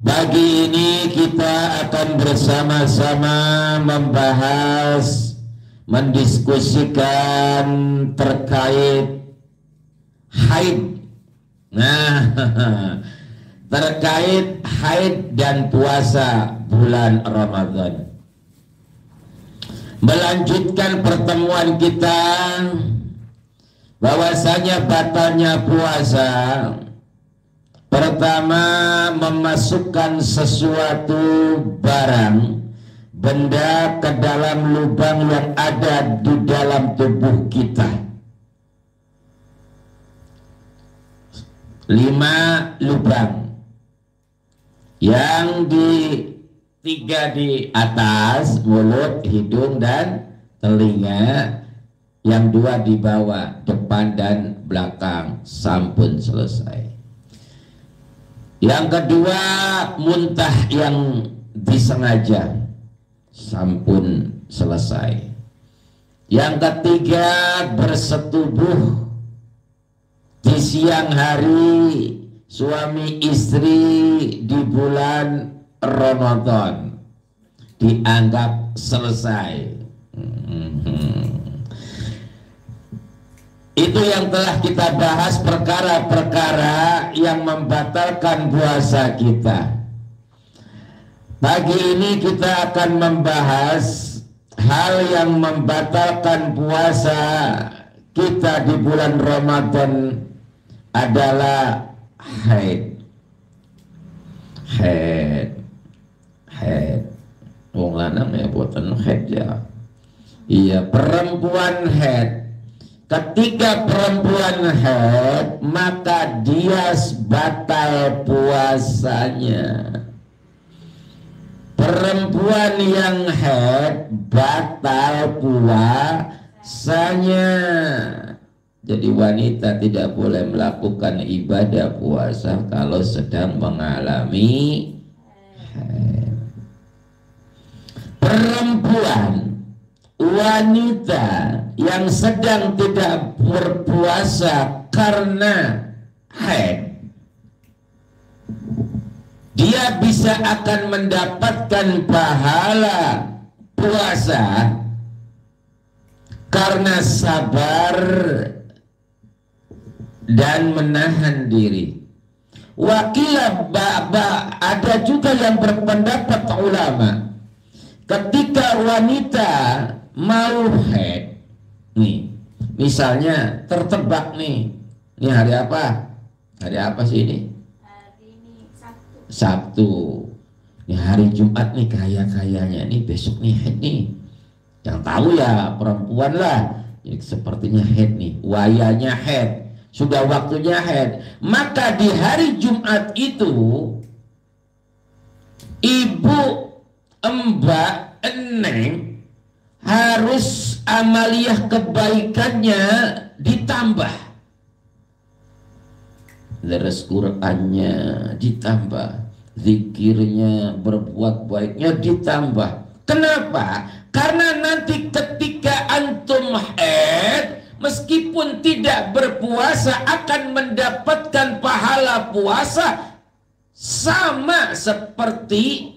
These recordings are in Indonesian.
Pagi ini kita akan bersama-sama membahas, mendiskusikan terkait haid. Nah, terkait haid dan puasa bulan Ramadan. Melanjutkan pertemuan kita bahwasanya batalnya puasa pertama memasukkan sesuatu barang, benda ke dalam lubang yang ada di dalam tubuh kita. 5 lubang, yang di 3 di atas, mulut, hidung, dan telinga, yang 2 di bawah, depan dan belakang. Sampun selesai. Yang kedua, muntah yang disengaja. Sampun selesai. Yang ketiga, bersetubuh di siang hari suami istri di bulan Ramadan. Dianggap selesai. Itu yang telah kita bahas, perkara-perkara yang membatalkan puasa kita. Pagi ini kita akan membahas hal yang membatalkan puasa kita di bulan Ramadan adalah haid. Wong lanang ya buatan haid ya. Iya, perempuan haid. Ketika perempuan haid, maka dia batal puasanya. Perempuan yang haid batal puasanya. Jadi wanita tidak boleh melakukan ibadah puasa kalau sedang mengalami haid. Perempuan, wanita yang sedang tidak berpuasa karena haid, dia bisa akan mendapatkan pahala puasa karena sabar dan menahan diri. Wakilah ada juga yang berpendapat ulama, ketika wanita mau haid, nih, misalnya tertebak nih hari apa? Hari apa sih ini? Hari ini Sabtu. Sabtu. Nih hari Jumat nih kayaknya nih besok nih haid nih. Yang tahu ya perempuan lah. Ini sepertinya haid nih, wayanya haid, sudah waktunya haid. Maka di hari Jumat itu ibu, mbak, eneng harus amaliyah kebaikannya ditambah, deres Qur'annya ditambah, zikirnya, berbuat baiknya ditambah. Kenapa? Karena nanti ketika antum haid, meskipun tidak berpuasa akan mendapatkan pahala puasa sama seperti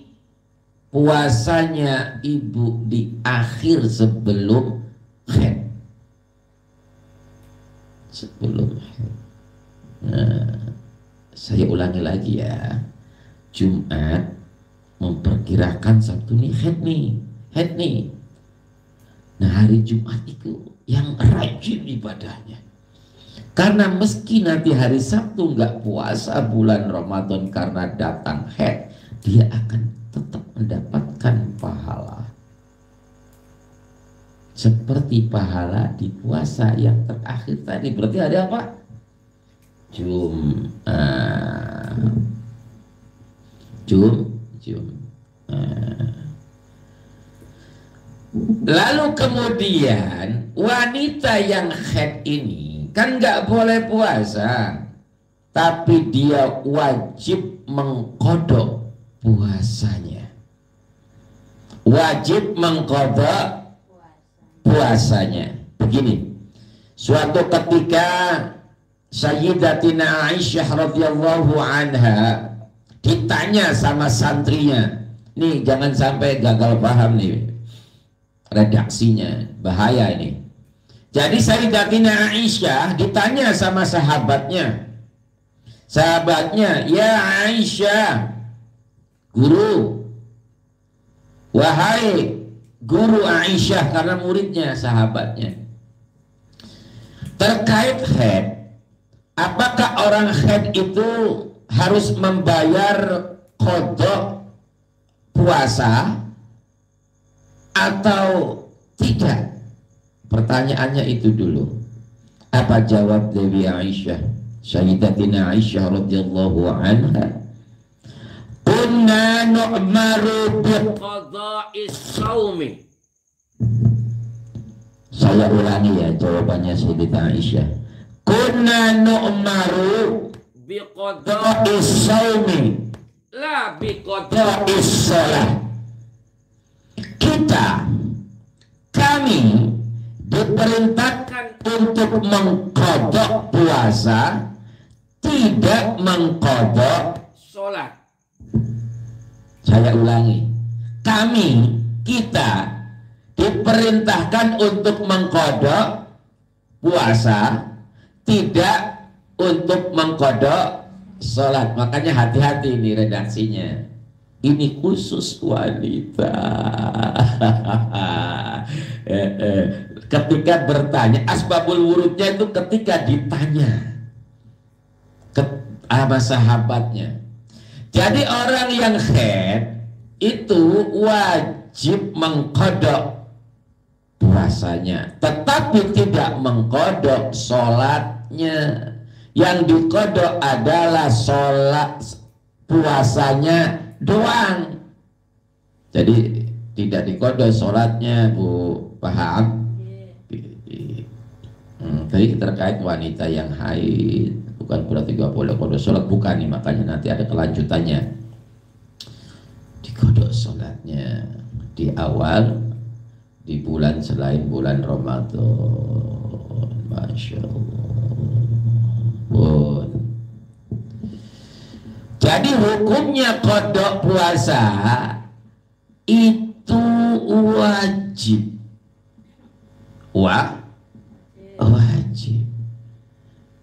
puasanya ibu di akhir sebelum haid. Sebelum haid. Nah, saya ulangi lagi ya. Jumat memperkirakan Sabtu nih haid nih. Nah hari Jumat itu yang rajin ibadahnya. Karena meski nanti hari Sabtu nggak puasa bulan Ramadan karena datang haid, dia akan tetap mendapatkan pahala seperti pahala di puasa yang terakhir tadi. Berarti hari apa? Lalu kemudian wanita yang haid ini kan nggak boleh puasa, tapi dia wajib mengkodok puasanya. Wajib mengkodok puasanya. Begini, suatu ketika Sayyidatina Aisyah radhiyallahu anha ditanya sama santrinya. Nih jangan sampai gagal paham nih redaksinya, bahaya ini. Jadi Sayyidatina Aisyah ditanya sama sahabatnya, ya Aisyah, guru, wahai guru Aisyah, karena muridnya sahabatnya, terkait haid, apakah orang haid itu harus membayar qada puasa atau tidak? Pertanyaannya itu dulu. Apa jawab Dewi Aisyah, Sayyidatina Aisyah radhiyallahu anha? Kunna nu'maru biqada'is shaumi. Saya ulangi ya jawabannya Sayyidatina Aisyah. Kunna nu'maru biqada'is shaumi la biqada'is shalah. Kami diperintahkan untuk mengqadha puasa, tidak mengqadha sholat. Saya ulangi, kita diperintahkan untuk mengqadha puasa, tidak untuk mengqadha sholat. Makanya hati-hati ini redaksinya. Ini khusus wanita. Ketika bertanya, asbabul wurudnya itu ketika ditanya sama sahabatnya. Jadi orang yang haid itu wajib mengqadha puasanya, tetapi tidak mengqadha sholatnya. Yang diqadha adalah sholat puasanya doang. Jadi tidak diqadha sholatnya, Bu, paham? Tadi terkait wanita yang haid, bukan berarti gak boleh qadha sholat, bukan nih, makanya nanti ada kelanjutannya. Diqadha sholatnya di awal, di bulan selain bulan Ramadan. Masya Allah. Jadi hukumnya qadha puasa itu wajib. Wajib.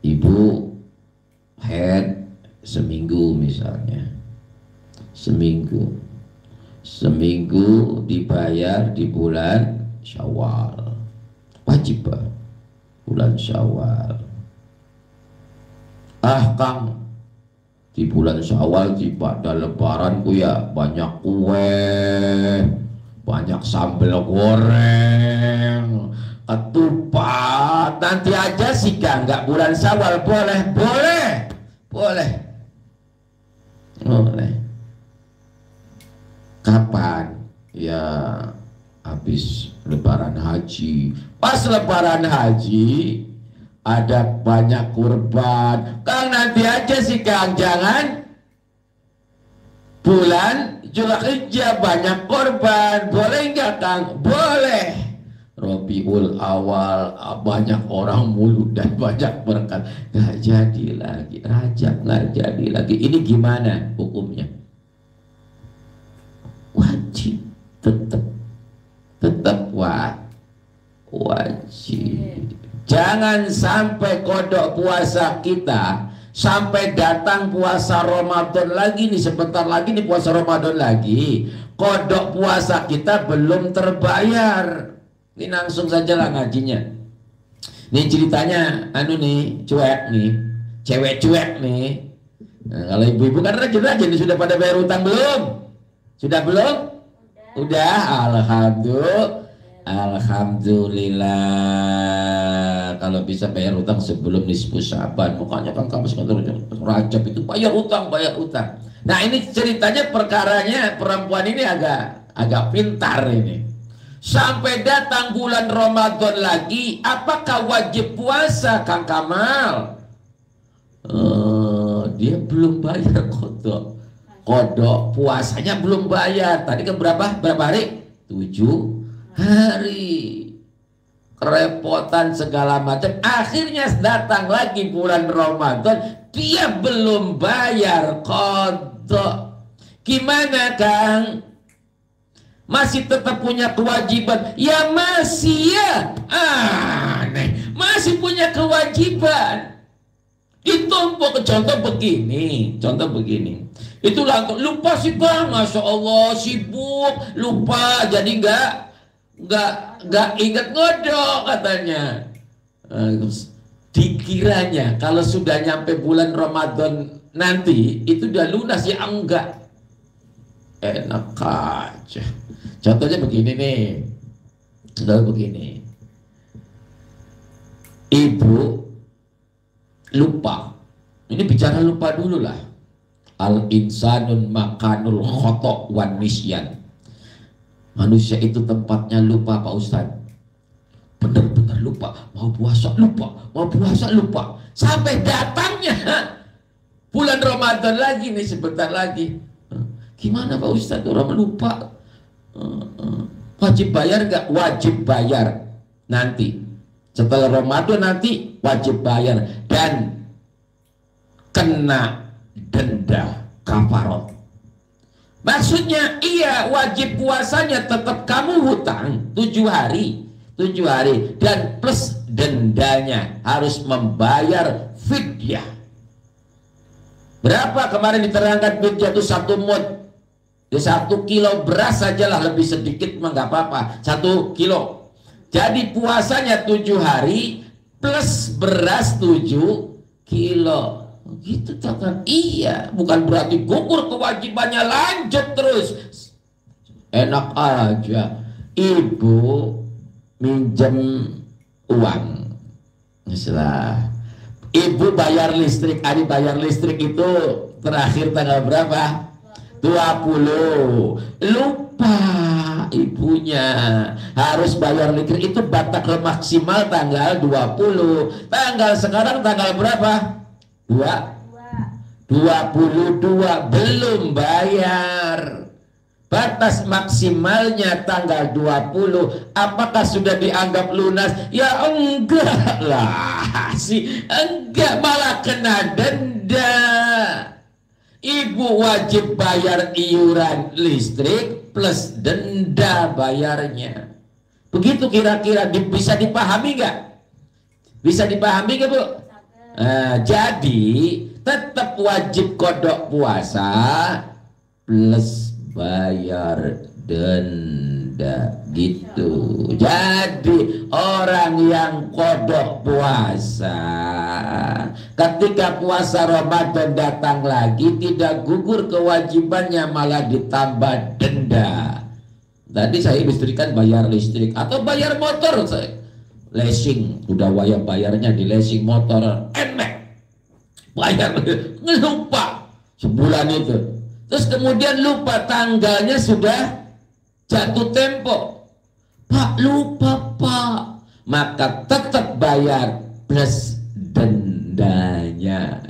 Ibu haid seminggu misalnya, seminggu dibayar di bulan Syawal, wajib Pak, bulan Syawal. Kang, di bulan Syawal pada lebaran ku ya banyak kue, banyak sambal goreng, ketupat. Nanti aja sih Kang, nggak bulan Syawal. Boleh. Kapan? Ya habis lebaran haji. Pas lebaran haji ada banyak kurban. Kang, nanti aja sih Kang, jangan bulan Dzulhijjah banyak korban. Boleh nggak Kang? Boleh. Rabiul Awal banyak orang mulut dan banyak berkat, nggak jadi lagi. Rajab nggak jadi lagi. Ini gimana hukumnya? Wajib, tetap wajib. Jangan sampai kodok puasa kita sampai datang puasa Ramadan lagi nih, sebentar lagi nih puasa Ramadan lagi, kodok puasa kita belum terbayar. Ini langsung saja lah ngajinya. Nih ceritanya, cuek nih, cewek cuek nih. Nah, kalau ibu-ibu kan rajin-rajin, sudah pada bayar utang belum? Sudah belum? Udah, Alhamdulillah. Kalau bisa bayar utang sebelum nisfu Syaban. Makanya kan kamu sekarang Rajab itu bayar utang. Nah ini ceritanya, perkaranya perempuan ini agak pintar ini. Sampai datang bulan Ramadan lagi, apakah wajib puasa Kang Kamal? Dia belum bayar kodok puasanya belum bayar. Tadi kan berapa hari? 7 hari. Kerepotan segala macam. Akhirnya datang lagi bulan Ramadan, dia belum bayar kodok. Toh, gimana Kang? Masih tetap punya kewajiban? Ya masih ya. Aneh, masih punya kewajiban. Ditumpuk. Contoh begini. Itu langsung lupa sih Bang, Masya Allah sibuk, lupa, jadi nggak ingat ngodok katanya. Dikiranya kalau sudah nyampe bulan Ramadan nanti itu udah lunas, ya enggak. Enak aja. Contohnya begini nih. Ibu lupa. Ini bicara lupa dulu lah. Al insanun makanul khotok wan nisyan. Manusia itu tempatnya lupa Pak Ustadz. Benar-benar lupa. Mau puasa lupa. Sampai datangnya bulan Ramadan lagi nih, sebentar lagi. Gimana Pak Ustadz, orang lupa? Wajib bayar gak? Wajib bayar. Nanti setelah Ramadan nanti wajib bayar. Dan kena denda kafarot. Maksudnya iya, wajib puasanya tetap kamu hutang 7 hari dan plus dendanya harus membayar fidyah. Berapa kemarin diterangkan fidyah itu 1 mud. Ya 1 kilo beras sajalah, lebih sedikit mah nggak apa-apa, 1 kilo. Jadi puasanya 7 hari plus beras 7 kilo. Gitu kan? Iya, bukan berarti gugur kewajibannya, lanjut terus. Enak aja. Ibu minjem uang, misalnya ibu bayar listrik, Ari bayar listrik itu terakhir tanggal berapa? 20. Lupa ibunya harus bayar listrik itu batas maksimal tanggal 20. Tanggal sekarang tanggal berapa? 22, belum bayar. Batas maksimalnya tanggal 20. Apakah sudah dianggap lunas? Ya enggak lah sih, enggak, malah kena denda. Ibu wajib bayar iuran listrik plus denda bayarnya. Begitu kira-kira bisa dipahami nggak? Bisa dipahami nggak Bu? Jadi tetap wajib kodok puasa plus bayar denda gitu. Jadi orang yang kodok puasa ketika puasa Ramadan datang lagi tidak gugur kewajibannya, malah ditambah denda. Tadi saya ilustrasikan bayar listrik atau bayar motor, saya leasing, udah wayang bayarnya di leasing motor, enak bayar, lupa sebulan itu, terus kemudian lupa tanggalnya sudah jatuh tempo, Pak lupa Pak, maka tetap bayar plus dendanya.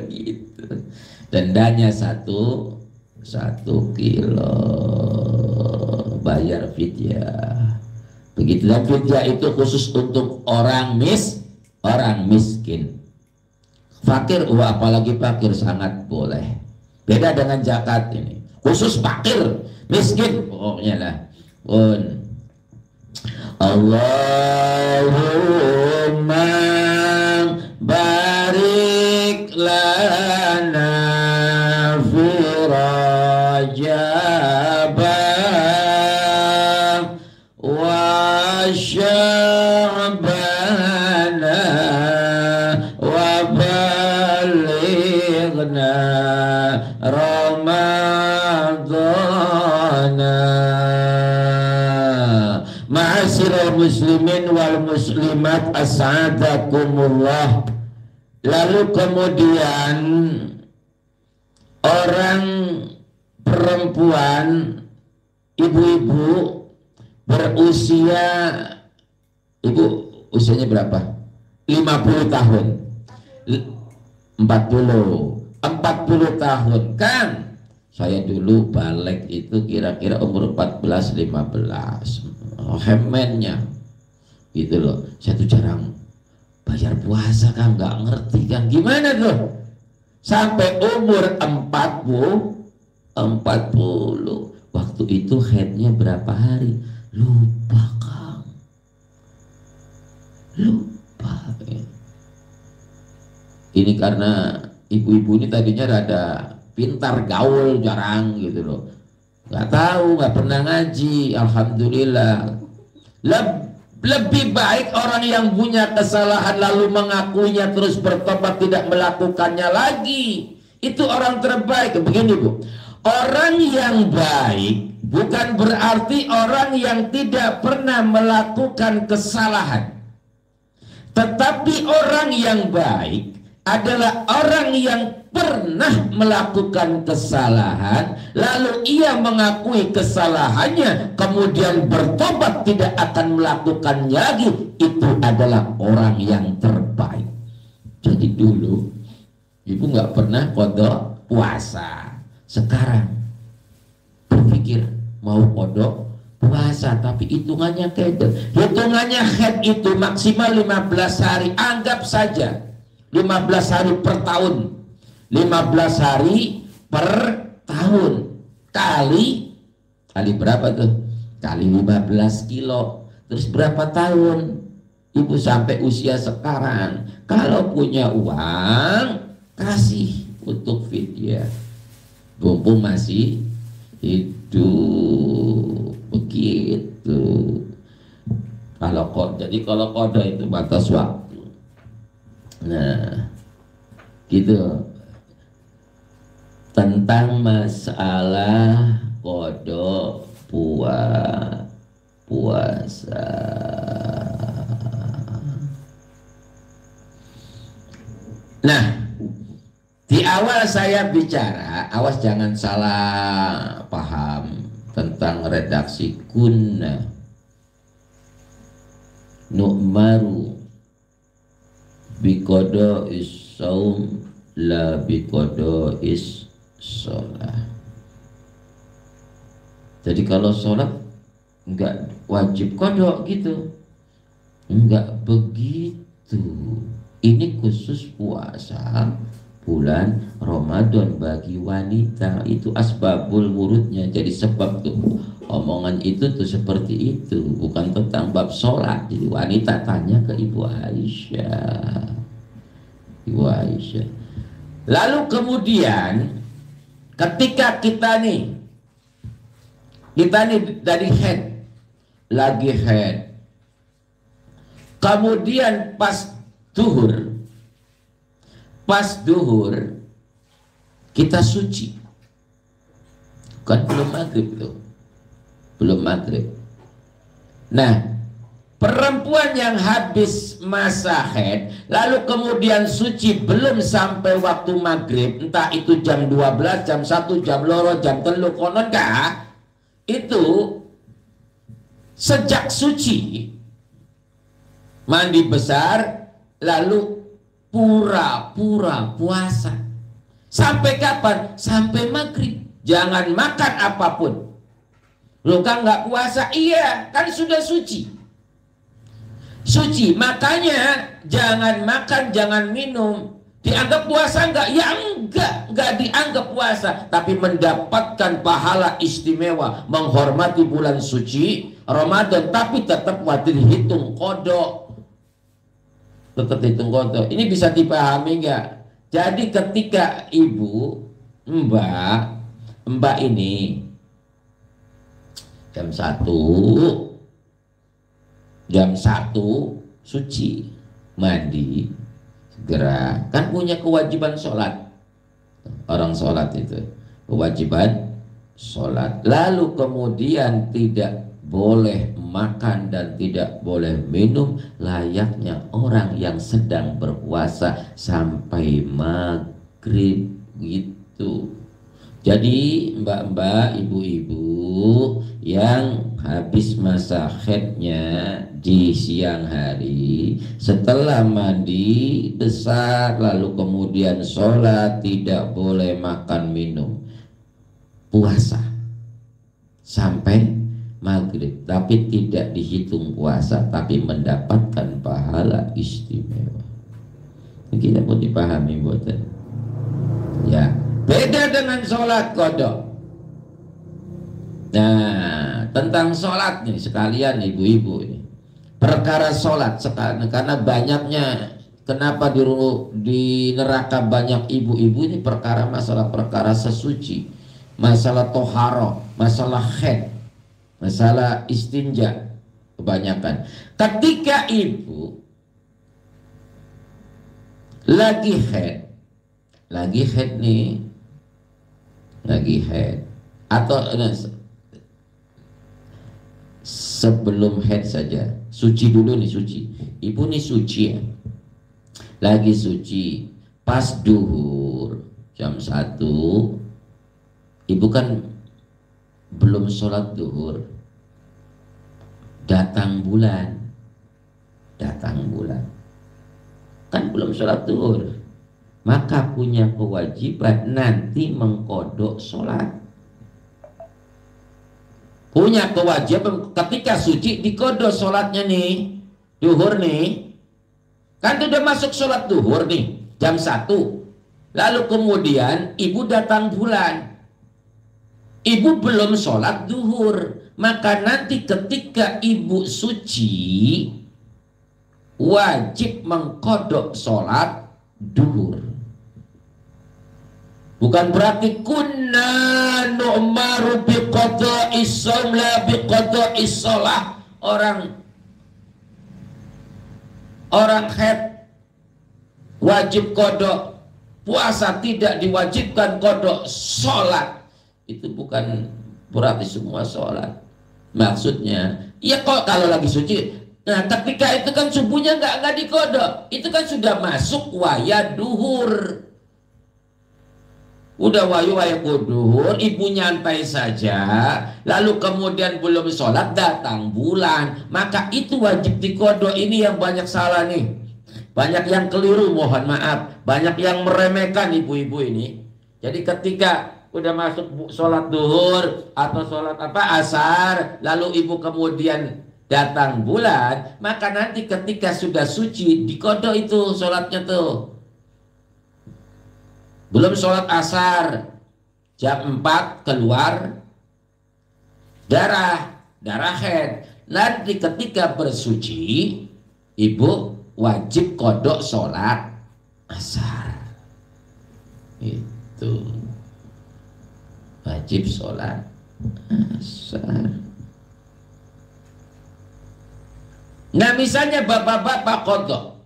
Gitu, dendanya 1 kilo, bayar fidyah. Begitu. Dan fidyah itu khusus untuk orang miskin. Fakir, apalagi fakir sangat boleh. Beda dengan zakat ini. Khusus fakir, miskin pokoknya lah. Allahumma barik lana fi Rajab wa sya'bana wa balighna Ramadana. Ma'asyiral muslimin wal muslimat, as'adakumullah. Lalu kemudian orang perempuan, ibu-ibu berusia, ibu usianya berapa? 50 tahun, 40 tahun kan? Saya dulu balik itu kira-kira umur 14-15, hemennya gitu loh. Saya tuh jarang bayar puasa kan, nggak ngerti kan gimana tuh. sampai umur 40. Waktu itu haidnya berapa hari? Lupa, Kang. Lupa. Ini karena ibu-ibu ini tadinya rada pintar, gaul, jarang gitu loh. Nggak tahu, nggak pernah ngaji. Alhamdulillah. Lebih baik orang yang punya kesalahan lalu mengakuinya terus bertobat tidak melakukannya lagi. Itu orang terbaik. Begini Bu, orang yang baik bukan berarti orang yang tidak pernah melakukan kesalahan. Tetapi orang yang baik adalah orang yang pernah melakukan kesalahan, lalu ia mengakui kesalahannya, kemudian bertobat tidak akan melakukannya lagi. Itu adalah orang yang terbaik. Jadi dulu ibu nggak pernah qada puasa, sekarang berpikir mau qada puasa, tapi hitungannya keder. Hitungannya haid itu maksimal 15 hari, anggap saja 15 hari per tahun. 15 hari per tahun kali berapa tuh? Kali 15 kilo. Terus berapa tahun? Ibu sampai usia sekarang. Kalau punya uang, kasih untuk fidyah. Mumpung masih hidup. Begitu. Kalau qada itu batas waktu. Nah, gitu. Tentang masalah qada puasa. Nah, di awal saya bicara, awas jangan salah paham tentang redaksi kunna nu'maru biqada is-saum la biqada is sholat. Jadi kalau sholat enggak wajib kodok gitu, enggak begitu. Ini khusus puasa bulan Ramadan bagi wanita. Itu asbabul wurudnya. Jadi sebab tuh omongan itu tuh seperti itu, bukan tentang bab sholat. Jadi wanita tanya ke Ibu Aisyah. Lalu kemudian ketika kita nih dari haid, lagi haid, kemudian pas duhur kita suci, kan belum maghrib loh, belum maghrib. Nah, perempuan yang habis masa haid lalu kemudian suci belum sampai waktu maghrib, entah itu jam 12, jam 1, jam loro, jam 3, konon kah? Itu sejak suci mandi besar lalu pura-pura puasa. Sampai kapan? Sampai maghrib. Jangan makan apapun. Lo kan nggak puasa? Iya, kan sudah suci. Suci, makanya jangan makan, jangan minum. Dianggap puasa enggak? Ya enggak dianggap puasa, tapi mendapatkan pahala istimewa, menghormati bulan suci Ramadan, tapi tetap wajib hitung kodok. Tetap hitung kodok. Ini bisa dipahami enggak? Jadi ketika ibu, mbak ini jam 1 suci, mandi segera, kan punya kewajiban sholat. Orang sholat itu kewajiban sholat. Lalu kemudian tidak boleh makan dan tidak boleh minum layaknya orang yang sedang berpuasa sampai maghrib gitu. Jadi mbak-mbak, ibu-ibu yang habis masa haidnya di siang hari, setelah mandi besar lalu kemudian sholat, tidak boleh makan minum, puasa sampai maghrib, tapi tidak dihitung puasa, tapi mendapatkan pahala istimewa. Kita mau dipahami buatan. Ya, beda dengan sholat qada. Nah, tentang sholat nih sekalian ibu-ibu ini. Perkara sholat sekarang, karena banyaknya kenapa di neraka banyak ibu-ibu ini perkara sesuci, masalah toharo, masalah haid, masalah istinja kebanyakan. Ketika ibu lagi haid nih, lagi haid atau sebelum haid saja, suci dulu nih, suci. Ibu nih suci ya, lagi suci, pas duhur jam 1, ibu kan belum sholat duhur, datang bulan kan belum sholat duhur, maka punya kewajiban nanti mengkodok sholat. Punya kewajiban ketika suci dikodok sholatnya nih, duhur nih, kan sudah masuk sholat duhur nih jam 1, lalu kemudian ibu datang bulan, ibu belum sholat duhur, maka nanti ketika ibu suci wajib mengkodok sholat duhur. Bukan berarti kunna nu'maru biqada'is shaum la biqada'is shalah. Orang haid wajib kodok, puasa tidak diwajibkan kodok, sholat itu bukan berarti semua sholat. Maksudnya ya kok kalau lagi suci, nah ketika itu kan subuhnya nggak dikodok, itu kan sudah masuk waya duhur. Udah waya duhur, ibu nyantai saja, lalu kemudian belum sholat, datang bulan, maka itu wajib dikodok. Ini yang banyak salah nih, banyak yang keliru, mohon maaf, banyak yang meremehkan ibu-ibu ini. Jadi ketika udah masuk sholat duhur atau sholat asar, lalu ibu kemudian datang bulan, maka nanti ketika sudah suci dikodok itu sholatnya tuh. Belum sholat asar jam 4 keluar darah haid, nanti ketika bersuci ibu wajib kodok sholat asar. Itu wajib sholat asar. Nah misalnya bapak-bapak kodok,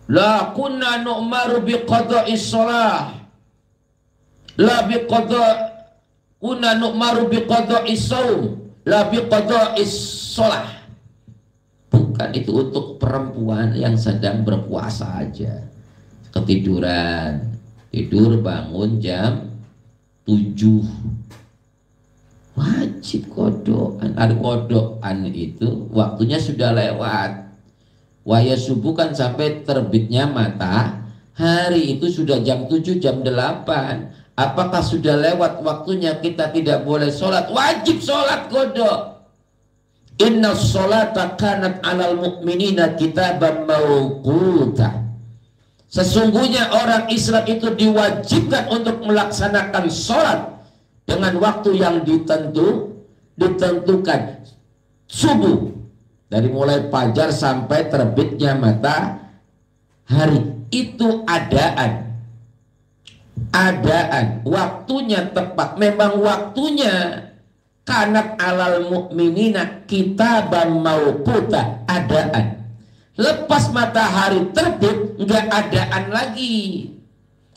la kunna nu'maru biqada'is shalah la kunna nu'maru biqada'is shaum la biqada'is shalah. Bukan itu untuk perempuan yang sedang berpuasa aja, ketiduran, tidur bangun jam 7 wajib kodokan. Ada kodokan itu waktunya sudah lewat. Waya subuh kan sampai terbitnya matahari itu sudah jam 7, jam 8. Apakah sudah lewat waktunya kita tidak boleh sholat? Wajib sholat kodok. Inna sholata kanat alal mu'minina kitaban mawquta. Sesungguhnya orang Islam itu diwajibkan untuk melaksanakan sholat dengan waktu yang ditentukan. Subuh dari mulai fajar sampai terbitnya matahari itu adaan, waktunya tepat, memang waktunya. Kanat alal mu'minina kitaban mawquta, adaan. Lepas matahari terbit nggak adaan lagi.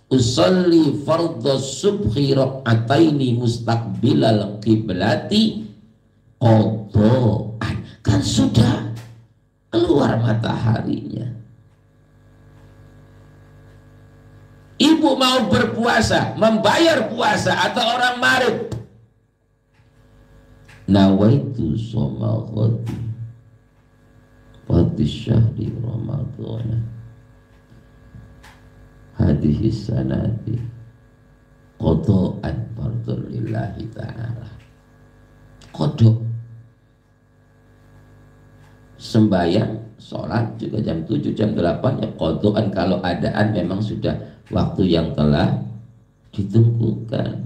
Usolli fardhus subhi rak'ataini mustaqbilal qiblati qadaan. Kan sudah keluar mataharinya. Ibu mau berpuasa, membayar puasa, atau orang marid, nawaitu shoma ghadi syahri ramadhana hadhihi sanati qada'an fardhu lillahi ta'ala. Kodok sembahyang sholat juga jam 7 jam 8 ya kodokan, kalau adaan memang sudah waktu yang telah ditentukan.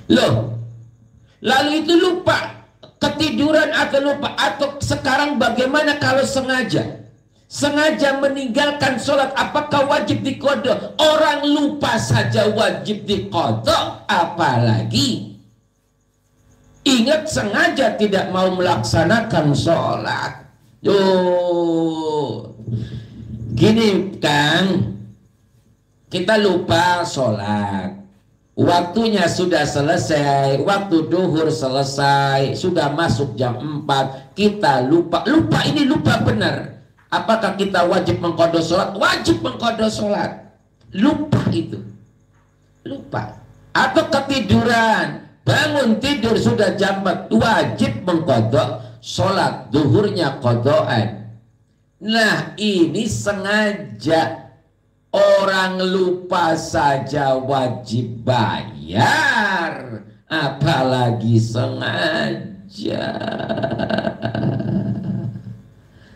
Loh, lalu itu lupa, ketiduran atau lupa, atau sekarang bagaimana kalau sengaja meninggalkan sholat, apakah wajib diqadha? Orang lupa saja wajib diqadha, apalagi ingat sengaja tidak mau melaksanakan sholat. Gini Kang, kita lupa sholat, waktunya sudah selesai, waktu duhur selesai, sudah masuk jam 4, kita lupa ini lupa benar. Apakah kita wajib mengqadha sholat? Wajib mengqadha sholat. Lupa itu, lupa. Atau ketiduran, bangun tidur sudah jam 4, wajib mengqadha sholat, duhurnya qadhaan. Nah ini sengaja, orang lupa saja wajib bayar, apalagi sengaja.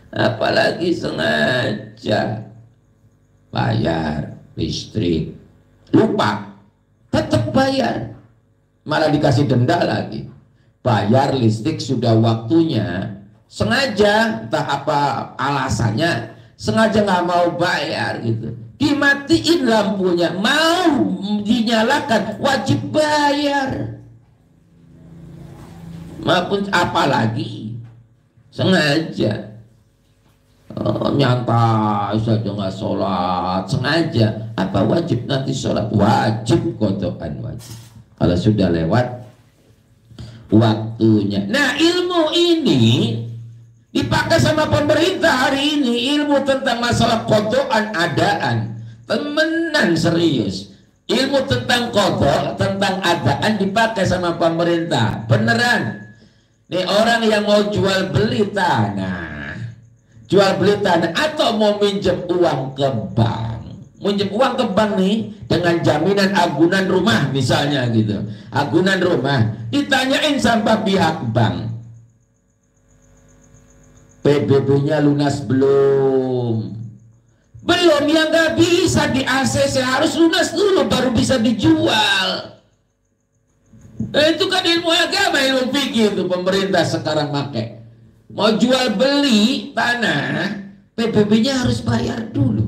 Apalagi sengaja bayar listrik, lupa, tetap bayar, malah dikasih denda lagi. Bayar listrik sudah waktunya, sengaja, entah apa alasannya, sengaja nggak mau bayar gitu, dimatiin lampunya, mau dinyalakan, wajib bayar. Maupun apalagi sengaja. Nyantai saja nggak sholat, sengaja, apa wajib nanti sholat? Wajib, qadhaan wajib kalau sudah lewat waktunya. Nah ilmu ini dipakai sama pemerintah hari ini, ilmu tentang masalah qadhaan adaan, temenan serius. Ilmu tentang qadha, tentang adaan dipakai sama pemerintah, beneran. Nih orang yang mau jual beli tanah, atau mau minjem uang ke bank, minjem uang ke bank nih dengan jaminan agunan rumah misalnya gitu, agunan rumah, ditanyain sama pihak bank, PBB-nya lunas belum? Belum, ya nggak bisa di ACC, harus lunas dulu baru bisa dijual. Itu kan ilmu agama, ilmu fikih itu pemerintah sekarang pakai. Mau jual beli tanah, PBB-nya harus bayar dulu.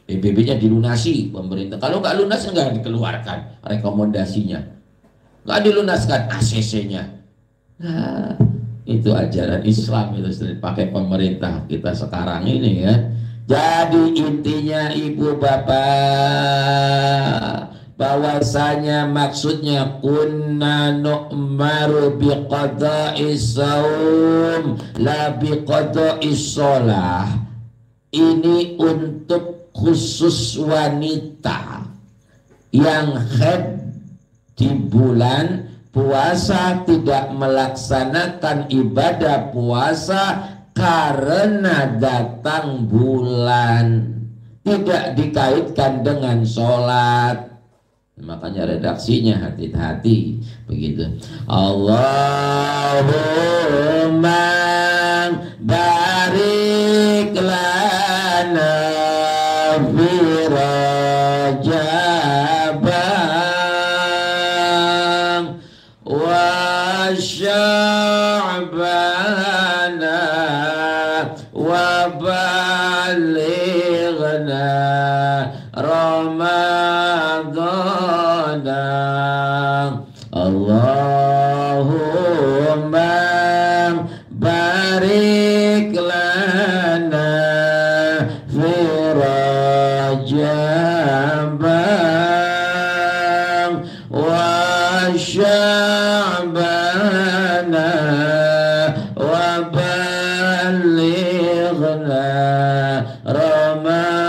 PBB-nya dilunasi pemerintah. Kalau nggak lunas nggak dikeluarkan rekomendasinya, nggak dilunaskan ACC-nya. Nah, itu ajaran Islam itu sering pakai pemerintah kita sekarang ini ya. Jadi intinya ibu bapak, bahwasanya maksudnya kunna nu'maru biqada'is saum la biqada'is sholah. Ini untuk khusus wanita yang haid di bulan puasa, tidak melaksanakan ibadah puasa karena datang bulan, tidak dikaitkan dengan sholat. Makanya redaksinya hati-hati begitu. Allahumma barik lana fi Rajab wa Sya'ban wa balighna Ramadan. Allahumma barik lana fi Rajab wa Sya'ban wa balighna Ramadan.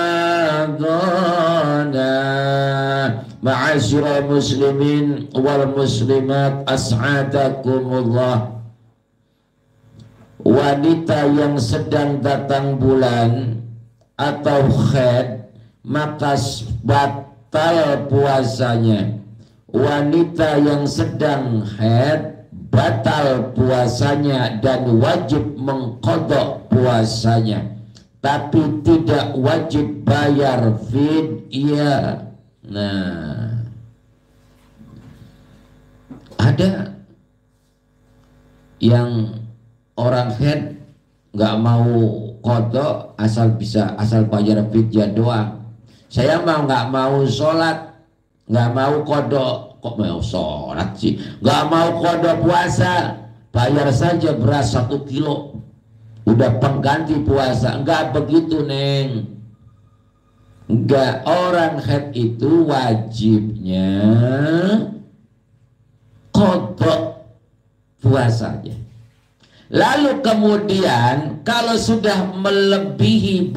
Ma'asyiral muslimin wal muslimat, as'adakumullah. Wanita yang sedang datang bulan atau haid maka batal puasanya. Wanita yang sedang haid batal puasanya dan wajib mengqadha puasanya. tapi tidak wajib bayar fidyah. Nah, ada yang orang head nggak mau qada asal bayar fidyah doang. Saya nggak mau sholat, nggak mau qada. Kok mau sholat sih? Nggak mau qada puasa, bayar saja beras 1 kilo, udah pengganti puasa. Nggak begitu, Neng. Nggak, orang haid itu wajibnya qada puasanya. Lalu kemudian kalau sudah melebihi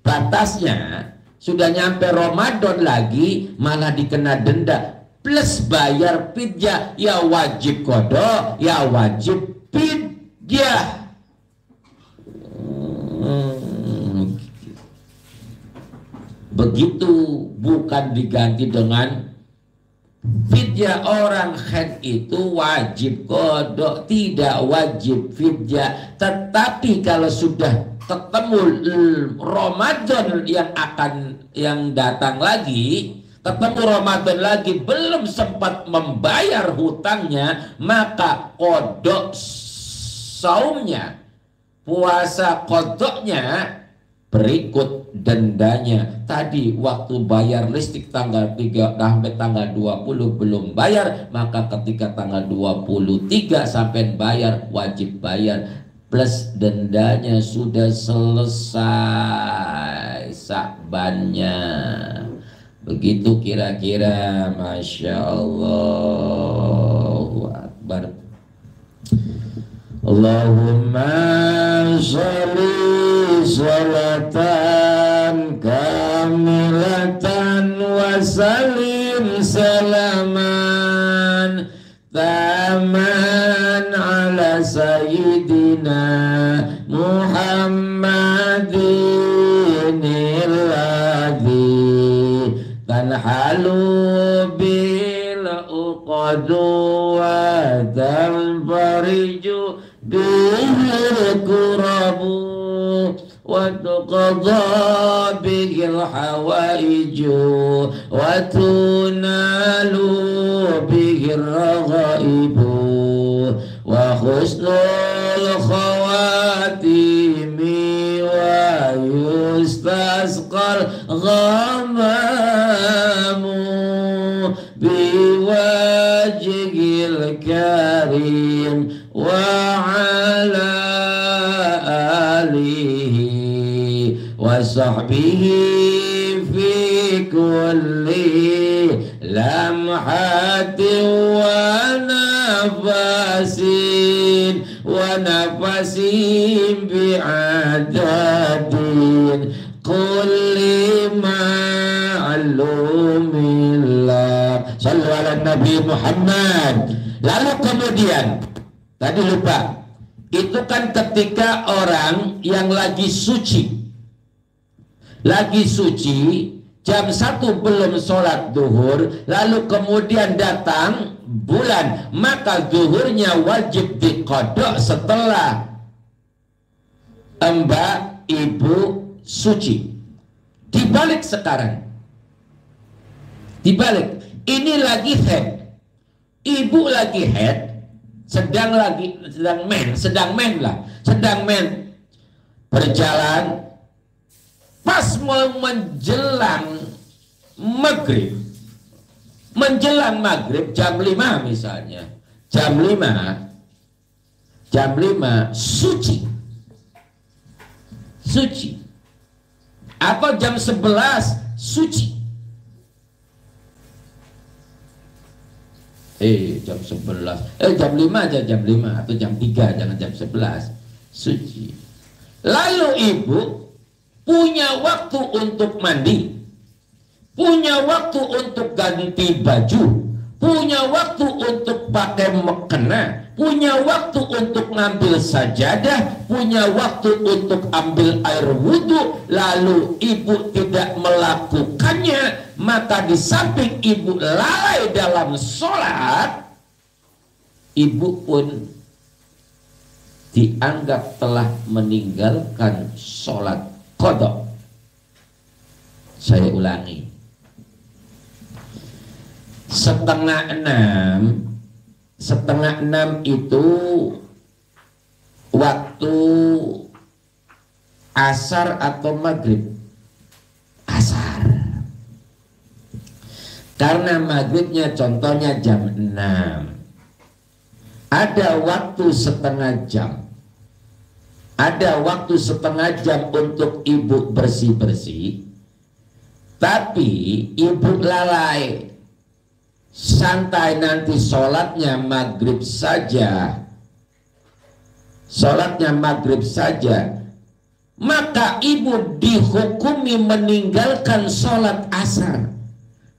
batasnya, sudah nyampe Ramadan lagi, malah dikena denda plus bayar fidyah. Ya wajib qada, ya wajib fidyah. Begitu, bukan diganti dengan fidyah. Orang haid itu wajib qada, tidak wajib fidyah. Tetapi kalau sudah ketemu Ramadan yang datang lagi, ketemu Ramadan lagi, belum sempat membayar hutangnya, maka qada saumnya, puasa qadanya, berikut dendanya. Tadi waktu bayar listrik tanggal 3 sampai tanggal 20 belum bayar, maka ketika tanggal 23 sampai bayar, wajib bayar plus dendanya. Sudah selesai sakbannya. Begitu kira-kira. Masya Allahu Akbar. Allahumma sholli sholatan kamilatan wa salim salaman taman ala sayyidina Muhammadin alladhi tanhalu bil uqadu wa tanfariju bihil kurabu wa tuqadha bihil hawaiju wa tunalu bihil raghaibu wa khusnul khawatimi wa yustasqal ghamamu biwajhil karim wa ala alihi wa sahbihi fi kulli lamhatin wa nafasin bi'adadin kulli ma'lumillah. Sallu ala Nabi Muhammad. Lalu kemudian tadi lupa, itu kan ketika orang yang lagi suci jam 1 belum sholat duhur, lalu kemudian datang bulan, maka duhurnya wajib diqadha setelah mbak ibu suci. Dibalik sekarang, dibalik, ini lagi haid, ibu lagi haid, sedang men berjalan, pas mau menjelang maghrib jam 5 misalnya, jam 5 suci atau jam 11 suci. Jam 11, jam 5 aja, jam 5 atau jam 3, jangan jam 11 suci. Lalu ibu punya waktu untuk mandi, punya waktu untuk ganti baju, punya waktu untuk pakai mukena, punya waktu untuk ngambil sajadah, punya waktu untuk ambil air wudhu, lalu ibu tidak melakukannya, maka di samping ibu lalai dalam sholat, ibu pun dianggap telah meninggalkan sholat qadha. Saya ulangi, setengah enam itu waktu asar atau maghrib? Asar. Karena maghribnya contohnya jam 6, ada waktu setengah jam, ada waktu setengah jam untuk ibu bersih-bersih, tapi ibu lalai, santai, nanti sholatnya maghrib saja, sholatnya maghrib saja, maka ibu dihukumi meninggalkan sholat asar.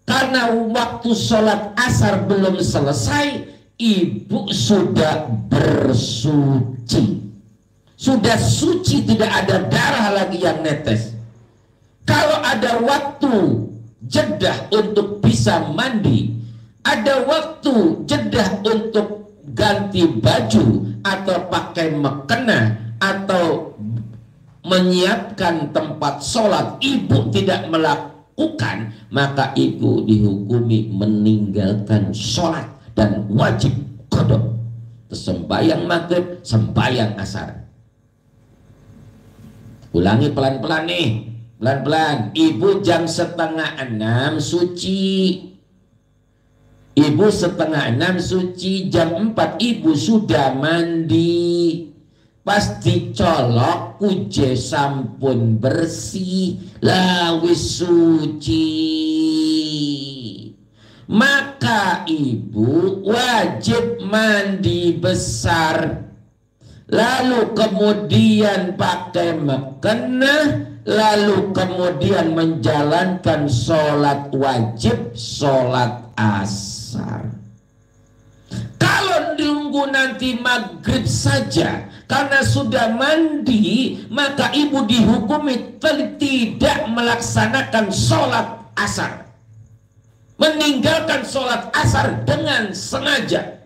Karena waktu sholat asar belum selesai, ibu sudah bersuci, sudah suci, tidak ada darah lagi yang netes. Kalau ada waktu jedah untuk bisa mandi, ada waktu jedah untuk ganti baju atau pakai mekena atau menyiapkan tempat sholat, ibu tidak melakukan, maka ibu dihukumi meninggalkan sholat dan wajib qadha. Sembahyang maghrib, sembahyang asar. Ulangi pelan-pelan nih, pelan-pelan. Ibu jam setengah 6 suci, ibu setengah 6 suci, jam 4 ibu sudah mandi, pas dicolok kuje sampun bersih, lawis suci, maka ibu wajib mandi besar, lalu kemudian pakai mekena, lalu kemudian menjalankan sholat wajib, sholat asar. Kalau nunggu nanti maghrib saja karena sudah mandi, maka ibu dihukumi tidak melaksanakan sholat asar, meninggalkan sholat asar dengan sengaja.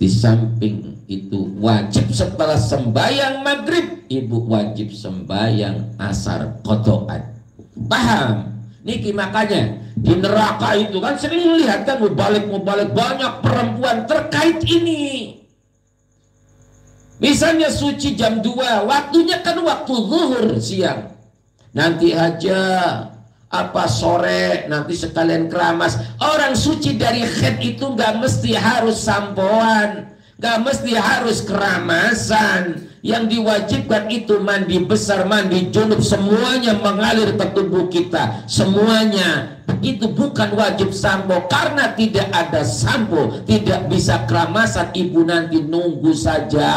Di samping itu wajib setelah sembahyang maghrib, ibu wajib sembahyang asar qadhaan. Paham? Niki makanya di neraka itu kan sering lihat kan mubalik banyak perempuan terkait ini. Misalnya suci jam 2, waktunya kan waktu zuhur siang. Nanti aja apa sore, nanti sekalian keramas. Orang suci dari haid itu nggak mesti harus sampoan, nggak mesti harus keramasan. Yang diwajibkan itu mandi besar, mandi junub, semuanya mengalir ke tubuh kita, semuanya. Itu bukan wajib sampo, karena tidak ada sampo, tidak bisa keramasan. Ibu nanti nunggu saja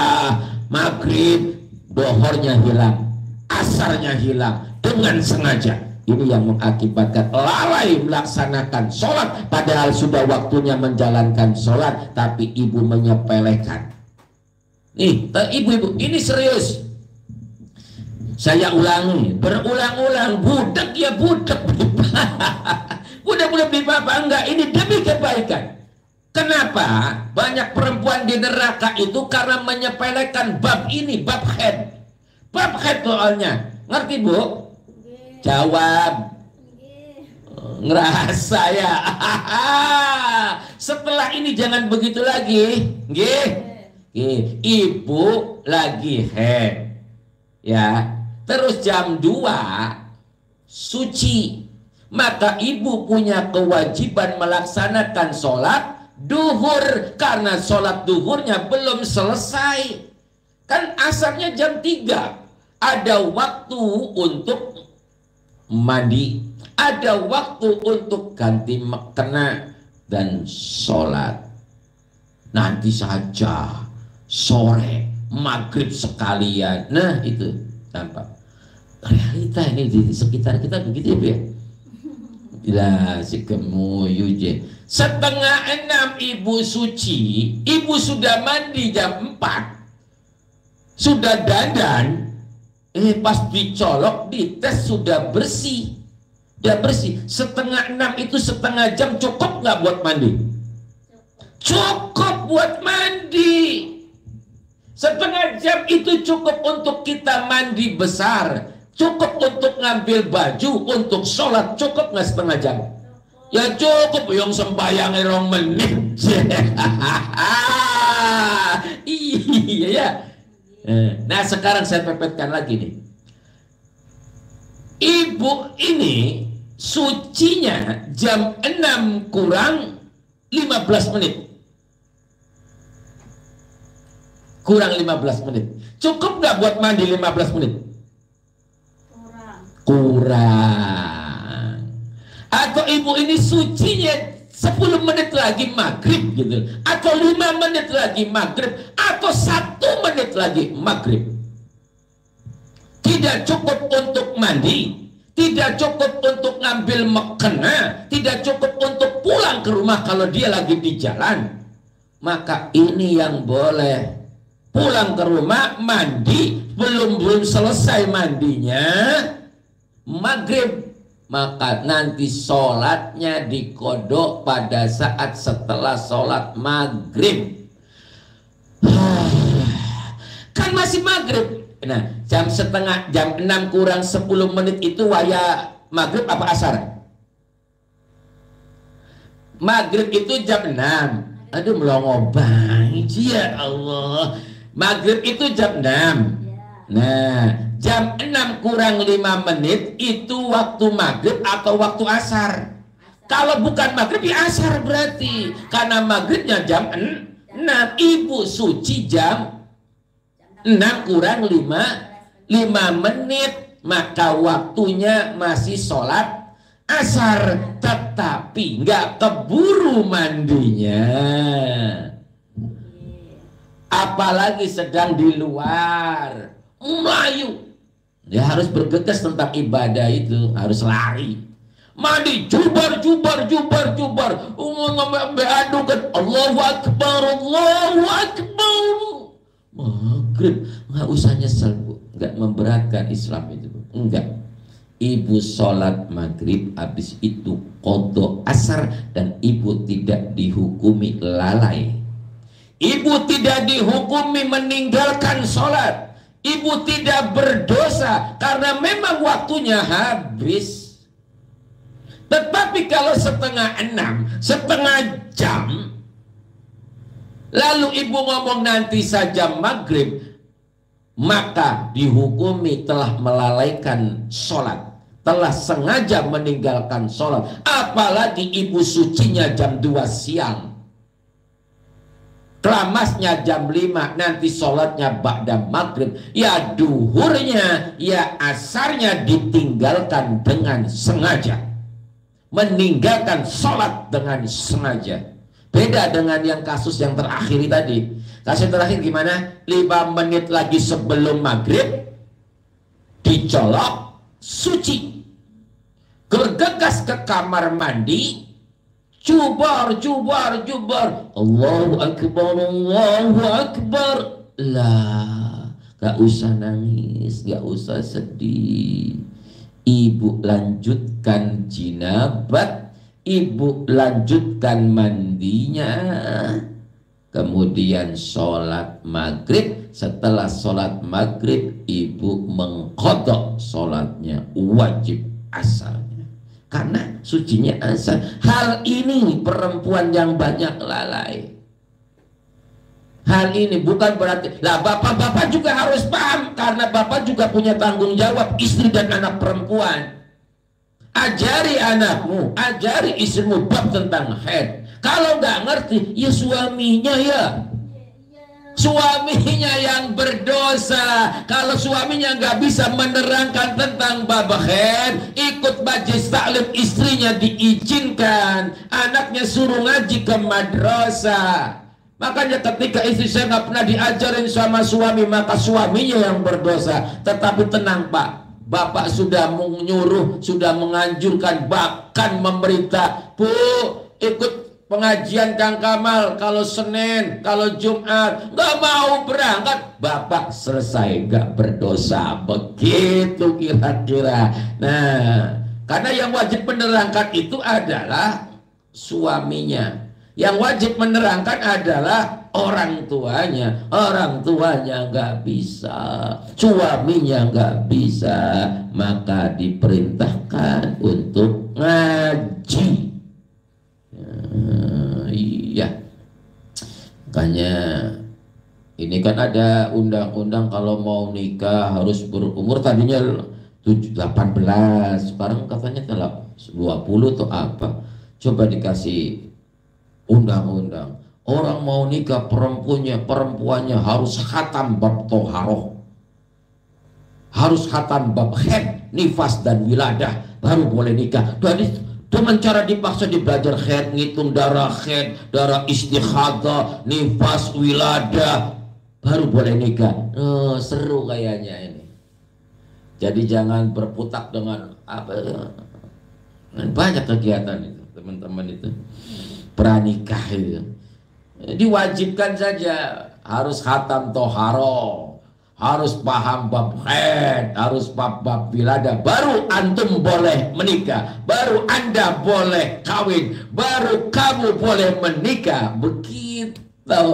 maghrib, dohornya hilang, asarnya hilang dengan sengaja. Ini yang mengakibatkan lalai melaksanakan sholat, padahal sudah waktunya menjalankan sholat, tapi ibu menyepelekan. Nih, ibu-ibu, ini serius. Saya ulangi, berulang-ulang, budak ya budak. Budak-budak di bapak enggak, ini demi kebaikan. Kenapa? Banyak perempuan di neraka itu karena menyepelekan bab ini, bab haid. Bab haid soalnya. Ngerti, Bu? Jawab. Ngerasa ya. Setelah ini jangan begitu lagi. Nggih. Ibu lagi haid, ya, terus jam 2 suci, maka ibu punya kewajiban melaksanakan sholat duhur, karena sholat duhurnya belum selesai. Kan asarnya jam 3, ada waktu untuk mandi, ada waktu untuk ganti mekena dan sholat. Nanti saja sore, maghrib sekalian. Nah itu tampak realita ini di sekitar kita begitu ya. Lah si kemuyu je. Setengah 6 ibu suci, ibu sudah mandi jam 4, sudah dandan, pas dicolok, dites sudah bersih, udah bersih. Setengah 6 itu setengah jam cukup nggak buat mandi? Cukup buat mandi. Setengah jam itu cukup untuk kita mandi besar, cukup untuk ngambil baju, untuk sholat. Cukup nggak setengah jam? Ya cukup, yang sembahyang 2 menit. Iya ya. Nah sekarang saya pepetkan lagi nih. Ibu ini sucinya jam 6 kurang 15 menit. Kurang 15 menit. Cukup nggak buat mandi 15 menit? Kurang. Atau ibu ini sucinya 10 menit lagi maghrib gitu. Atau 5 menit lagi maghrib. Atau 1 menit lagi maghrib. Tidak cukup untuk mandi. Tidak cukup untuk ngambil mekena. Tidak cukup untuk pulang ke rumah kalau dia lagi di jalan. Maka ini yang boleh. Pulang ke rumah, mandi, belum selesai mandinya, maghrib, maka nanti sholatnya dikodok pada saat setelah sholat maghrib. Kan masih maghrib. Nah, jam 6 kurang 10 menit itu waya maghrib apa asar? Maghrib itu jam 6. Aduh melongo banget ya Allah. Maghrib itu jam 6. Nah, jam 6 kurang 5 menit itu waktu maghrib atau waktu asar? Kalau bukan maghrib ya asar berarti. Karena maghribnya jam 6. Ibu suci jam 6 kurang 5 menit. Maka waktunya masih sholat asar. Tetapi nggak keburu mandinya. Apalagi sedang di luar melayu, ya harus bergegas tentang ibadah itu, harus lari, mandi, jubar, adukan, Allahu Akbar, maghrib, nggak usah nyesel bu, nggak memberatkan Islam itu, enggak. Ibu sholat maghrib, habis itu qadha asar, dan ibu tidak dihukumi lalai. Ibu tidak dihukumi meninggalkan sholat. Ibu tidak berdosa karena memang waktunya habis. Tetapi kalau setengah 6, setengah jam, lalu ibu ngomong nanti saja maghrib, maka dihukumi telah melalaikan sholat, telah sengaja meninggalkan sholat. Apalagi ibu sucinya jam 2 siang, keramasnya jam 5, nanti sholatnya ba'da maghrib, ya duhurnya, ya asarnya ditinggalkan dengan sengaja, meninggalkan sholat dengan sengaja. Beda dengan yang kasus yang terakhir tadi. Kasus terakhir gimana? 5 menit lagi sebelum maghrib dicolok, suci, gergegas ke kamar mandi, jubar, Allahu Akbar. Lah, gak usah nangis, gak usah sedih. Ibu lanjutkan jinabat, ibu lanjutkan mandinya, kemudian sholat maghrib. Setelah sholat maghrib, ibu mengqadha sholatnya, wajib asalnya. Karena sucinya asar. Hal ini perempuan yang banyak lalai. Hal ini bukan berarti lah bapak-bapak juga harus paham, karena bapak juga punya tanggung jawab istri dan anak perempuan. Ajari anakmu, ajari istrimu bab tentang haid. Kalau nggak ngerti, ya suaminya ya. Suaminya yang berdosa. Kalau suaminya nggak bisa menerangkan tentang bab haid, ikut majlis taklim istrinya diizinkan, anaknya suruh ngaji ke madrasah. Makanya ketika istri saya nggak pernah diajarin sama suami, maka suaminya yang berdosa. Tetapi tenang Pak, Bapak sudah menyuruh, sudah menganjurkan, bahkan memerintah, Bu, ikut pengajian Kang Kamal kalau Senin, kalau Jumat, nggak mau berangkat, Bapak selesai, nggak berdosa. Begitu kira-kira. Nah, karena yang wajib menerangkan itu adalah suaminya. Yang wajib menerangkan adalah orang tuanya. Orang tuanya nggak bisa, suaminya nggak bisa, maka diperintahkan untuk ngaji. Iya. Makanya ini kan ada undang-undang kalau mau nikah harus berumur, tadinya 18, sekarang katanya telah 20 atau apa. Coba dikasih undang-undang, orang mau nikah perempuannya harus khatam bab toharoh, harus khatam bab haid, nifas dan wiladah, baru boleh nikah. Dengan cara dipaksa belajar haid, ngitung darah haid, darah istikhadah, nifas, wiladah, baru boleh nikah. Seru kayaknya ini. Jadi jangan berputak dengan apa, banyak kegiatan itu teman-teman, itu pranikah itu diwajibkan saja, harus khatam toharo, harus paham bab haid, harus bab wiladah, baru antum boleh menikah, baru anda boleh kawin, baru kamu boleh menikah. Begitu.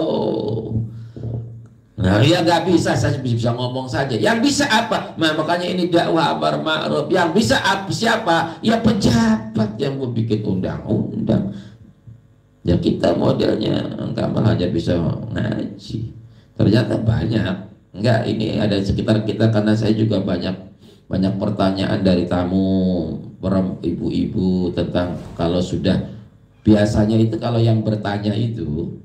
Nah, ya nggak bisa, saya bisa ngomong saja. Yang bisa apa? Nah, makanya ini dakwah amar ma'ruf. Yang bisa apa? Siapa? Ya pejabat yang mau bikin undang-undang. Ya kita modelnya enggak, malah aja bisa ngaji. Ternyata banyak. Enggak, ini ada sekitar kita, karena saya juga banyak pertanyaan dari tamu ibu-ibu tentang kalau sudah, biasanya itu kalau yang bertanya itu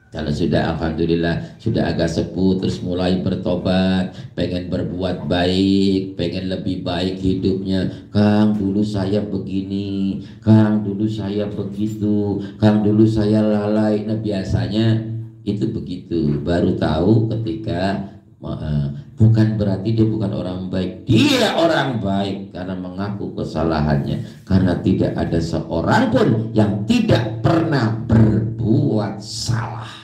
kalau sudah alhamdulillah sudah agak sepuh, terus mulai bertobat, pengen berbuat baik, pengen lebih baik hidupnya. Kang, dulu saya begini, Kang, dulu saya begitu, Kang, dulu saya lalai. Nah, biasanya itu begitu, baru tahu ketika bukan berarti dia bukan orang baik. Dia orang baik karena mengaku kesalahannya, karena tidak ada seorang pun yang tidak pernah berbuat salah.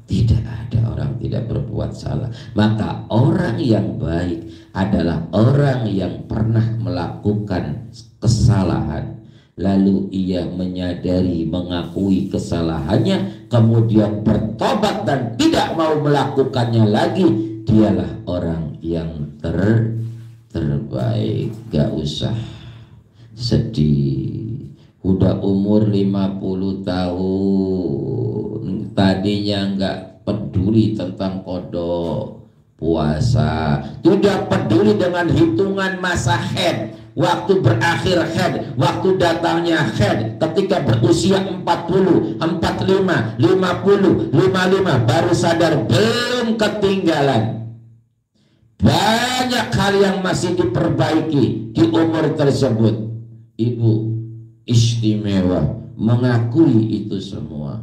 Tidak ada orang tidak berbuat salah. Maka orang yang baik adalah orang yang pernah melakukan kesalahan, lalu ia menyadari, mengakui kesalahannya, kemudian bertobat dan tidak mau melakukannya lagi. Dialah orang yang terbaik. Gak usah sedih. Udah umur 50 tahun, tadinya nggak peduli tentang kodok puasa, tidak peduli dengan hitungan masa haid, waktu berakhir haid, waktu datangnya haid, ketika berusia 40, 45, 50, 55 baru sadar belum ketinggalan. Banyak hal yang masih diperbaiki di umur tersebut. Ibu istimewa mengakui itu semua.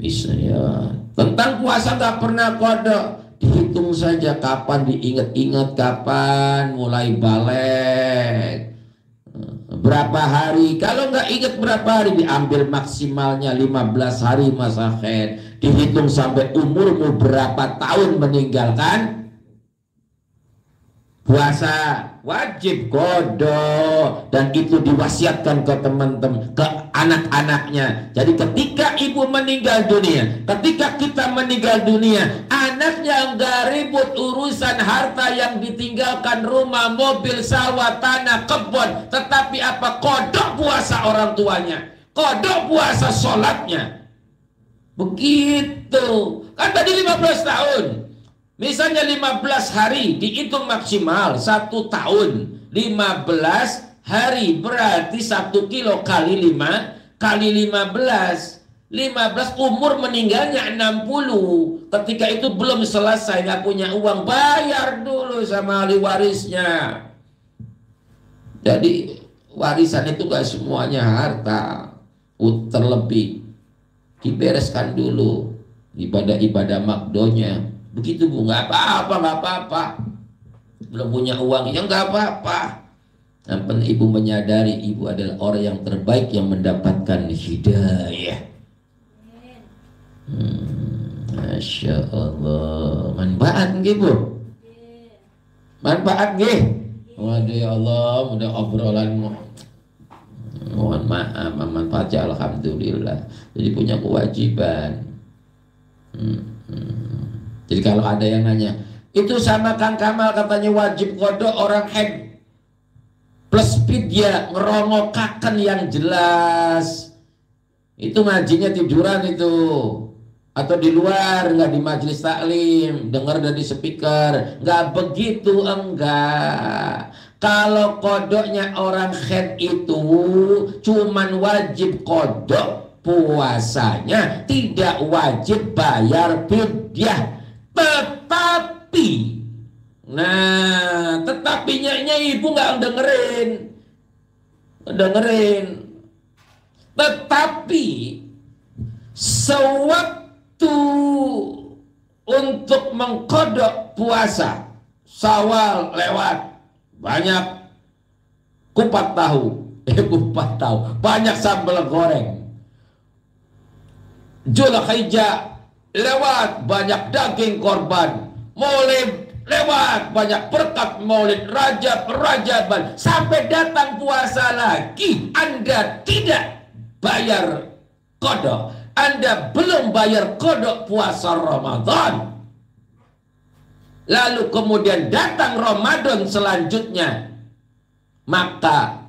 Misalnya tentang puasa gak pernah kodok, dihitung saja kapan, diingat-ingat kapan mulai balik, berapa hari. Kalau nggak ingat berapa hari, diambil maksimalnya 15 hari masa haid, dihitung sampai umurmu berapa tahun meninggalkan puasa. Wajib kodok, dan itu diwasiatkan ke teman-teman, ke anak-anaknya. Jadi ketika ibu meninggal dunia, ketika kita meninggal dunia, anaknya enggak ribut urusan harta yang ditinggalkan, rumah, mobil, sawah, tanah, kebun, tetapi apa? Kodok puasa orang tuanya, kodok puasa sholatnya. Begitu. Kan tadi 15 tahun. Misalnya 15 hari dihitung maksimal 1 tahun, 15 hari berarti 1 kilo kali 5 kali 15 umur meninggalnya 60. Ketika itu belum selesai, nggak punya uang, bayar dulu sama ahli warisnya. Jadi warisan itu nggak semuanya harta, terlebih dibereskan dulu ibadah-ibadah makdonya. Begitu Bu, nggak apa-apa, belum punya uang ya nggak apa-apa. Yang penting ibu menyadari ibu adalah orang yang terbaik yang mendapatkan hidayah. Masya Allah, manfaat nggih Bu, manfaat nggih. Waduh ya Allah, mudah obrolan mohon maaf, manfaatnya alhamdulillah. Jadi punya kewajiban. Jadi kalau ada yang nanya, itu sama Kang Kamal katanya wajib kodok orang haid plus fidyah, ngerongokaken yang jelas. Itu ngajinya tiduran itu, atau di luar, nggak di majelis taklim, dengar dari speaker, nggak begitu, enggak. Kalau kodoknya orang haid itu cuman wajib kodok puasanya, tidak wajib bayar fidyah. Tetapinya ibu nggak dengerin. Tetapi sewaktu untuk mengkodok puasa, Syawal lewat, banyak kupat tahu, banyak sambal goreng. Dzulhijjah lewat, banyak daging korban. Maulid lewat, banyak berkat maulid. Rajaban, sampai datang puasa lagi, Anda tidak bayar kodok. Anda belum bayar kodok puasa Ramadan. Lalu kemudian datang Ramadan selanjutnya, maka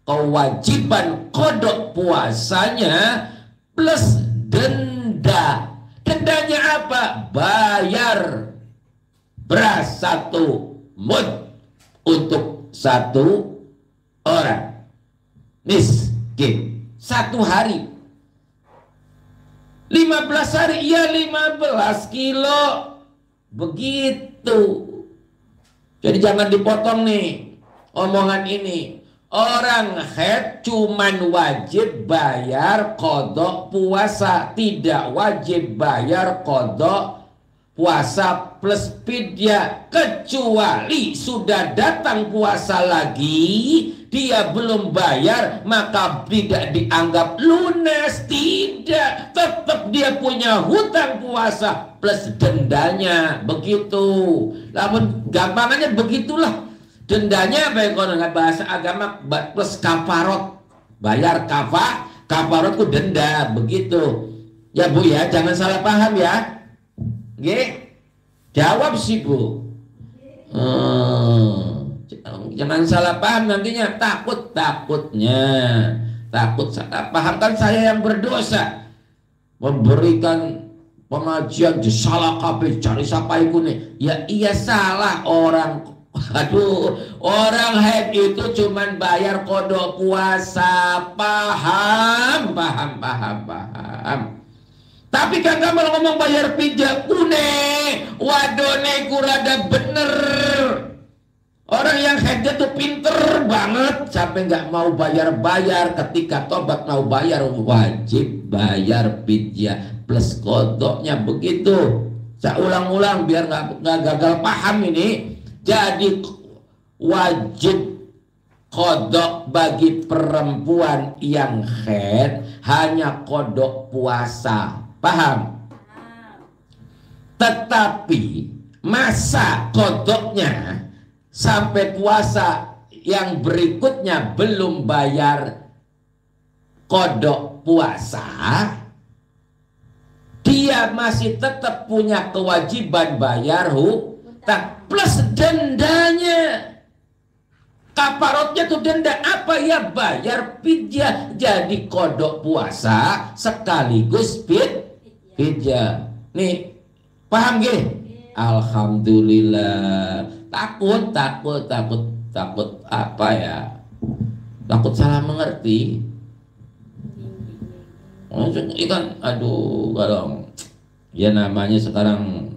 kewajiban kodok puasanya plus denda. Dendanya apa? Bayar beras 1 mud untuk 1 orang miskin 1 hari. 15 hari, ya 15 kilo. Begitu. Jadi jangan dipotong nih omongan ini. Orang haid cuman wajib bayar kodok puasa, tidak wajib bayar kodok puasa plus fidyah, kecuali sudah datang puasa lagi dia belum bayar, maka tidak dianggap lunas. Tidak, tetap dia punya hutang puasa plus dendanya. Begitu. Namun gampangannya begitulah. Dendanya apa yang bahasa agama plus kafarot. Bayar kafarot itu denda. Begitu ya Bu ya, jangan salah paham ya. Oke, jawab sih Bu. Jangan salah paham nantinya, takut salah paham. Kan saya yang berdosa memberikan pengajian di salah kabeh cari siapa iku nih. Ya iya salah orang. Aduh, orang haid itu cuman bayar kodok puasa. Paham. Tapi kan kamu ngomong bayar fidyah wadone kurada bener. Orang yang haidnya tuh pinter banget sampai nggak mau bayar. Ketika tobat mau bayar, wajib bayar fidyah plus kodoknya. Begitu. Saya ulang-ulang biar nggak gagal paham ini. Jadi wajib kodok bagi perempuan yang haid hanya kodok puasa. Paham? Tetapi masa kodoknya sampai puasa yang berikutnya belum bayar kodok puasa, dia masih tetap punya kewajiban bayar hutang plus dendanya. Kafarotnya tuh denda apa ya? Bayar fidyah. Jadi kodok puasa sekaligus fidyah. Nih, paham gak? Alhamdulillah. Takut apa ya? Takut salah mengerti. Ikan, aduh, kalau ya namanya sekarang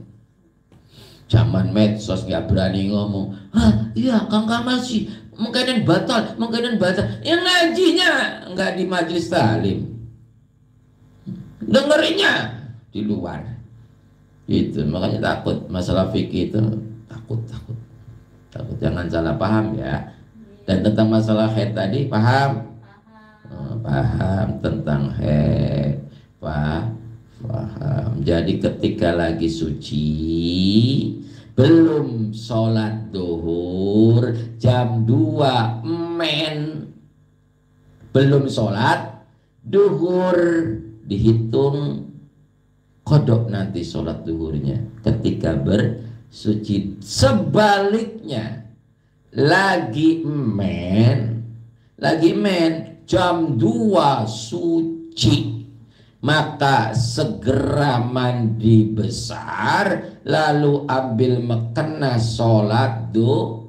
zaman medsos gak berani ngomong. Iya Kang Kamal sih mungkinan batal. Yang ngajinya nggak di majelis taklim, dengerinnya di luar. Itu makanya takut masalah fikih itu, takut. Jangan salah paham ya. Dan tentang masalah haid tadi paham? Paham tentang haid, paham. Jadi ketika lagi suci, belum sholat duhur, jam 2 men belum sholat duhur, dihitung kodok nanti sholat duhurnya ketika bersuci. Sebaliknya lagi men jam 2 suci, maka segera mandi besar lalu ambil mekena sholat duhur.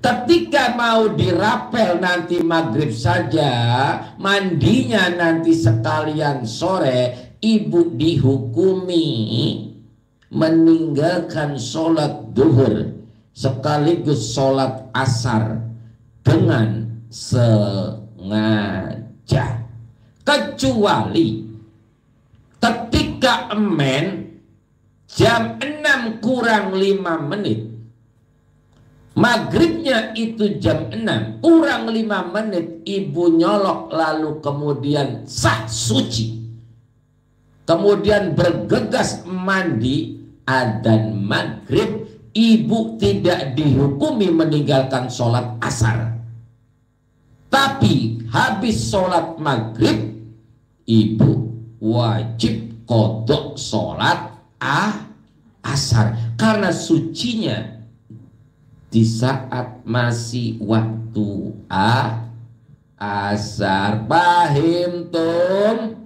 Ketika mau dirapel nanti maghrib saja, mandinya nanti sekalian sore, ibu dihukumi meninggalkan sholat duhur sekaligus sholat asar dengan sengaja, kecuali ketika emen jam 6 kurang 5 menit, maghribnya itu jam 6 kurang 5 menit, ibu nyolok lalu kemudian sah suci, kemudian bergegas mandi adzan maghrib, ibu tidak dihukumi meninggalkan sholat asar. Tapi habis sholat maghrib, ibu wajib qodok sholat asar karena sucinya di saat masih waktu asar. Pahim tum?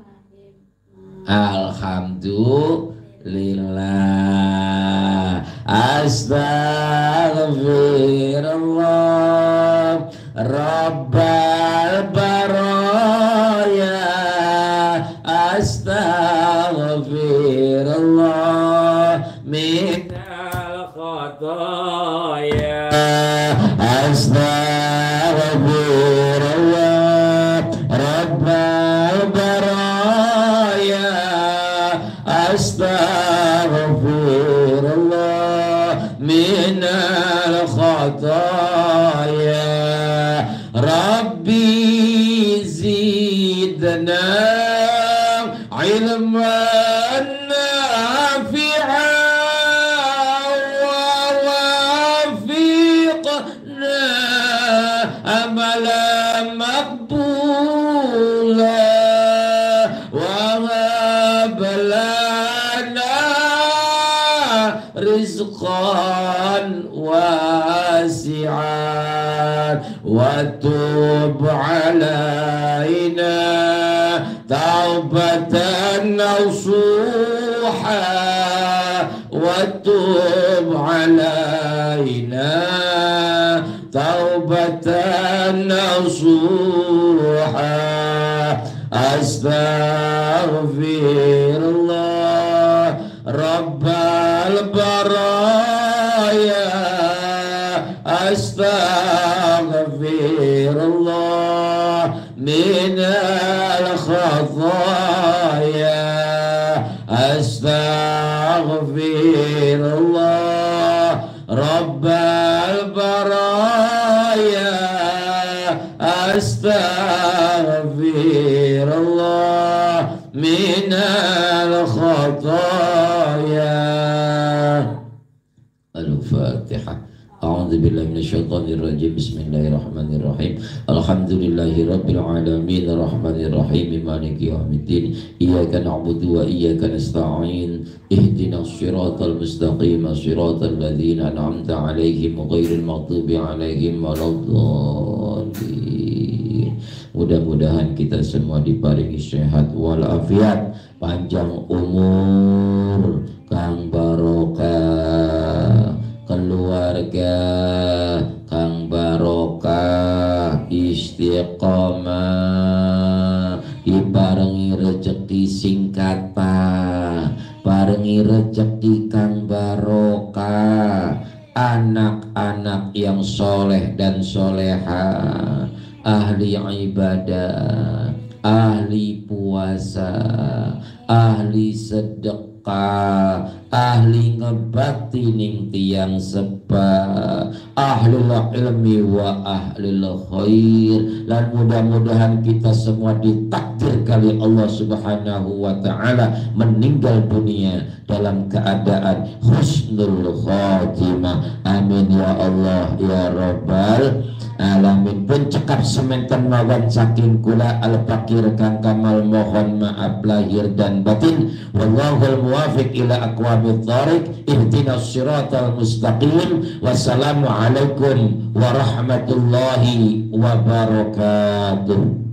Alhamdulillah. Astaghfirullah Rabbal baraya. Astaghfirullah minal khataya. Astaghfirullah Rabbal baraya. Astaghfirullah minal khataya. Rabbi zidna ilman nafi'an wa wafiqna amalan maqbula wa hab lana rizqan wasi'an wa tub alaina taubatan nasuha wa tub alaina taubatan nasuha. Astaghfirullah Rabbal baraya. Astaghfirullah minal khataya. Astaghfirullah Rabbal baraya. Astaghfirullah minal khataya. Al-Fatihah. A'udzu billahi minasyaitonir rajim. Bismillahirrahmanirrahim. Alhamdulillahi rabbil alamin arrahmanir rahim maliki yaumiddin. Iyyaka na'budu wa iyyaka nasta'in. Ihdinas siratal mustaqim siratal ladzina an'amta 'alaihim ghairil maghdubi 'alaihim waladdallin. Mudah-mudahan kita semua diparingi sehat walafiat, panjang umur, kang barokah, keluarga kang barokah, istiqomah, diparingi rezeki singkata, paringi rezeki kang barokah, anak-anak yang soleh dan soleha, ahli ibadah, ahli puasa, ahli sedekah, ahli ngebakti ning tiang sepa, ahlul ilmi wa ahlul khair. Dan mudah-mudahan kita semua ditakdir kali Allah Subhanahu wa ta'ala meninggal dunia dalam keadaan husnul khatimah. Amin ya Allah ya Rabbal alamin. Pun cekap sementan mawan saking kula al-fakir kang kamal mohon maaf lahir dan batin. Wallahul muwafiq ila aqwamit thariq. Ihdinas siratal mustaqim. Wassalamu alaikum warahmatullahi wabarakatuh.